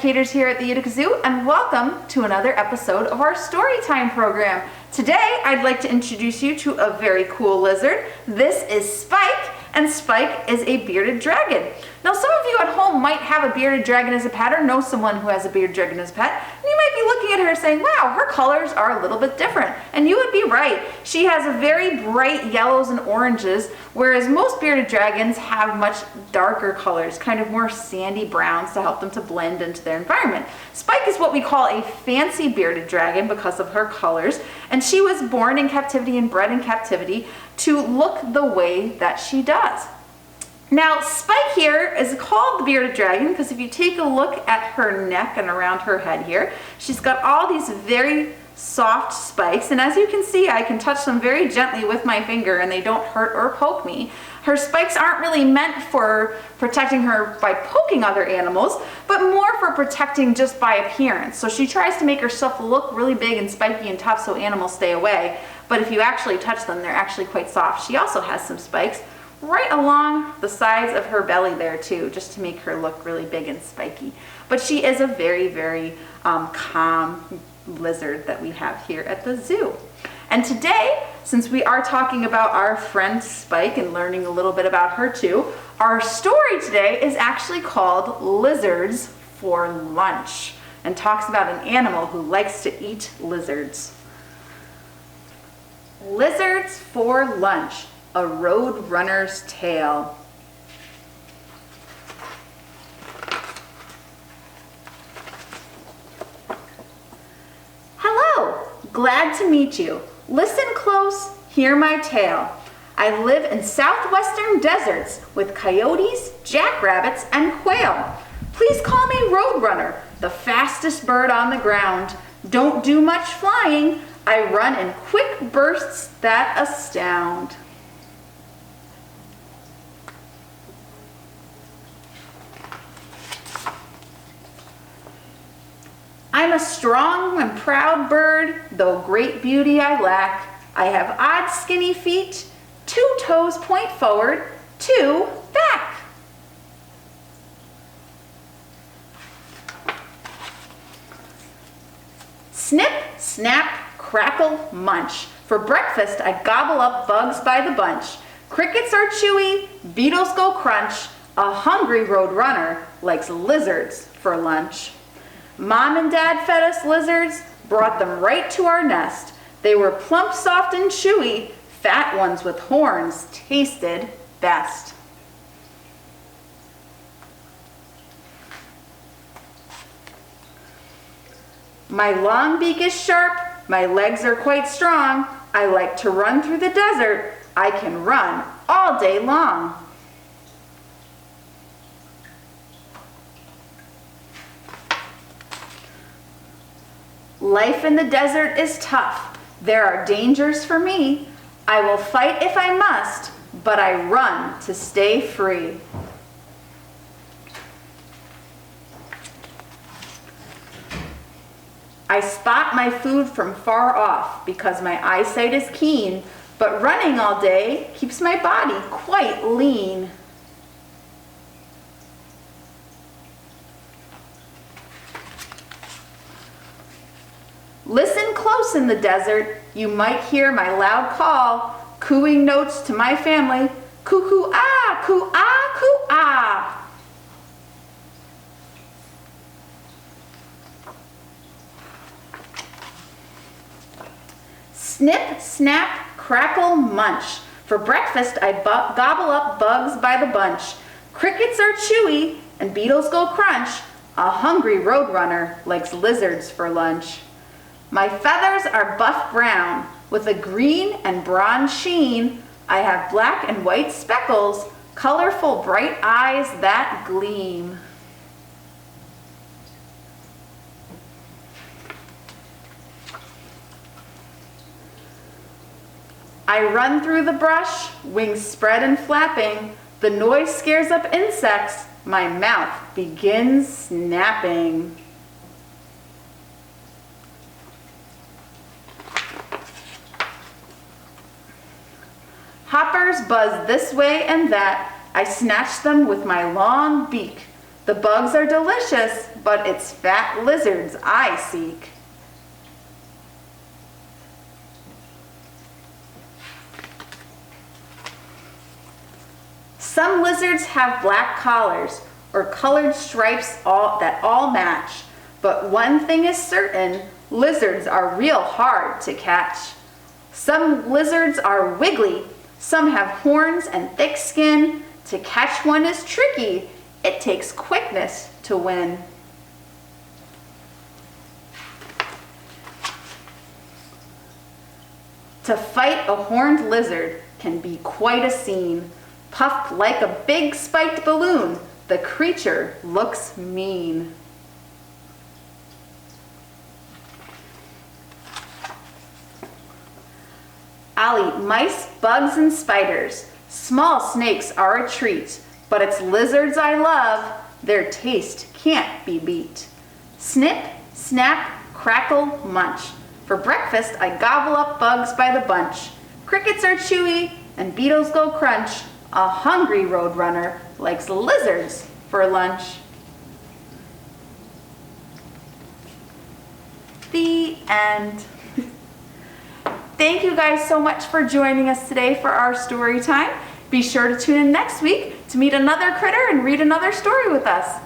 educators here at the Utica Zoo, and welcome to another episode of our Storytime program. Today, I'd like to introduce you to a very cool lizard. This is Spike, and Spike is a bearded dragon. Now, some of you at home might have a bearded dragon as a pet or know someone who has a bearded dragon as a pet, and you might be looking at her saying, wow, her colors are a little bit different. And you would be right. She has a very bright yellows and oranges, whereas most bearded dragons have much darker colors, kind of more sandy browns to help them to blend into their environment. Spike is what we call a fancy bearded dragon because of her colors, and she was born in captivity and bred in captivity to look the way that she does. Now, Spike here is called the bearded dragon because if you take a look at her neck and around her head here, she's got all these very soft spikes, and as you can see, I can touch them very gently with my finger and they don't hurt or poke me. Her spikes aren't really meant for protecting her by poking other animals, but more for protecting just by appearance. So she tries to make herself look really big and spiky and tough so animals stay away, but if you actually touch them, they're actually quite soft. She also has some spikes right along the sides of her belly there too, just to make her look really big and spiky. But she is a very, very calm lizard that we have here at the zoo. And today, since we are talking about our friend Spike and learning a little bit about her too, our story today is actually called Lizards for Lunch and talks about an animal who likes to eat lizards. Lizards for Lunch, a road runner's tale. Hello, glad to meet you. Listen close, hear my tale. I live in southwestern deserts with coyotes, jackrabbits, and quail. Please call me Roadrunner, the fastest bird on the ground. Don't do much flying. I run in quick bursts that astound. I'm a strong and proud bird, though great beauty I lack. I have odd skinny feet, 2 toes point forward, 2 back. Snip, snap, crackle, munch. For breakfast, I gobble up bugs by the bunch. Crickets are chewy, beetles go crunch. A hungry road runner likes lizards for lunch. Mom and Dad fed us lizards, brought them right to our nest. They were plump, soft, and chewy. Fat ones with horns tasted best. My long beak is sharp, my legs are quite strong. I like to run through the desert. I can run all day long. Life in the desert is tough. There are dangers for me. I will fight if I must, but I run to stay free. I spot my food from far off because my eyesight is keen, but running all day keeps my body quite lean. Listen close in the desert, you might hear my loud call, cooing notes to my family, coo-coo-ah, coo-ah, coo-ah. Snip, snap, crackle, munch. For breakfast, I gobble up bugs by the bunch. Crickets are chewy and beetles go crunch. A hungry roadrunner likes lizards for lunch. My feathers are buff brown with a green and bronze sheen. I have black and white speckles, colorful bright eyes that gleam. I run through the brush, wings spread and flapping. The noise scares up insects. My mouth begins snapping. Hoppers buzz this way and that. I snatch them with my long beak. The bugs are delicious, but it's fat lizards I seek. Some lizards have black collars or colored stripes that all match. But one thing is certain, lizards are real hard to catch. Some lizards are wiggly, some have horns and thick skin. To catch one is tricky, it takes quickness to win. To fight a horned lizard can be quite a scene. Puffed like a big spiked balloon, the creature looks mean. I'll eat mice, bugs, and spiders. Small snakes are a treat, but it's lizards I love. Their taste can't be beat. Snip, snap, crackle, munch. For breakfast, I gobble up bugs by the bunch. Crickets are chewy, and beetles go crunch. A hungry roadrunner likes lizards for lunch. The end. Thank you guys so much for joining us today for our story time. Be sure to tune in next week to meet another critter and read another story with us.